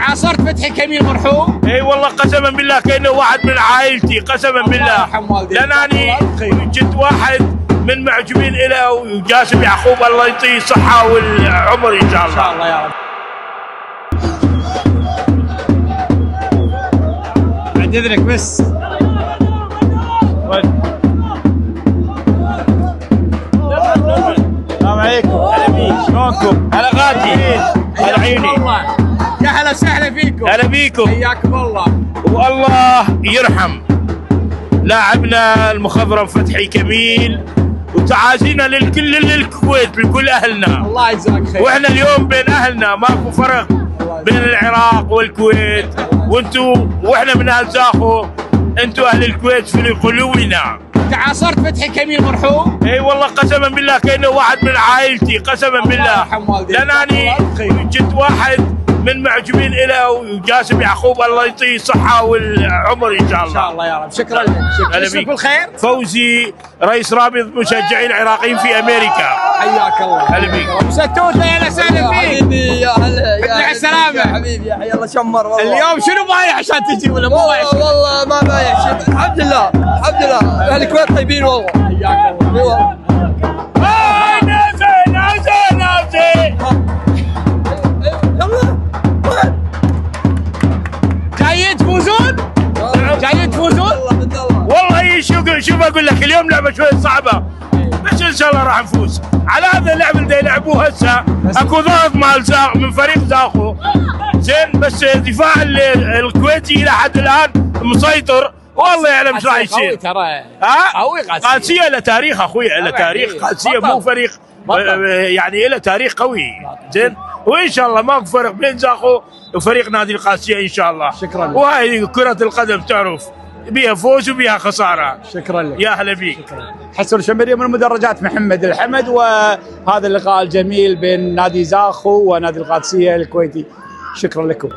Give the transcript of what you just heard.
عاصرت فتحي كميل مرحوم؟ اي والله قسما بالله كانه واحد من عائلتي قسما بالله، لانني كنت واحد من معجبين له وجاسم يعقوب الله يعطيه الصحه والعمر ان شاء الله. ان شاء الله يا رب. بعد اذنك بس. السلام عليكم. هلا بيك، شلونكم؟ هلا غادي، هلا عيني، يا هلا وسهلا فيكم. هلا بيكم، حياكم الله. والله يرحم لاعبنا المخضرم فتحي كميل، وتعازينا للكويت لكل اهلنا. الله يجزاك خير. واحنا اليوم بين اهلنا، ماكو فرق بين العراق والكويت، وانتم واحنا من اهل زاخو، انتم اهل الكويت في قلوبنا. عاصرت فتحي كميل مرحوم؟ اي والله قسما بالله كانه واحد من عائلتي قسما بالله، لانني كنت واحد من معجبين له وجاسم يعقوب الله يعطيه الصحه والعمر ان شاء الله. ان شاء الله يا رب. شكرا لك. شكرا لك بالخير. فوزي رئيس رابط مشجعين العراقيين في امريكا. حياك الله. هلا بيك. ستوته يا وسهلا فيك. حبيبي يا هلا مع السلامه يا حبيبي. يا حي الله شمر والله. اليوم شنو بايع عشان تجي ولا مو بايع؟ والله ما بايع شيء، الحمد لله الحمد لله، اهل الكويت طيبين والله. حياك الله. ايوه. ناسي جايين تفوزون؟ جايين تفوزون؟ والله شوف اقول لك اليوم لعبه شوي صعبه، بس ان شاء الله راح نفوز. على هذا اللعب اللي يلعبوه هسه اكو ضغط من فريق زاخو زين، بس دفاع الكويتي الى حد الان مسيطر، والله يعلم ايش راح يصير. ترى قوي قادسيه له تاريخ اخوي، له تاريخ. قادسيه مو فريق يعني له تاريخ قوي زين، وان شاء الله ماكو فرق بين زاخو وفريق نادي القادسيه ان شاء الله. شكرا لك. وهاي كره القدم تعرف بيها فوز وبيها خساره. شكرا لك. يا هلا بيك. حسن الشمري من مدرجات محمد الحمد، وهذا اللقاء الجميل بين نادي زاخو ونادي القادسيه الكويتي. شكرا لكم.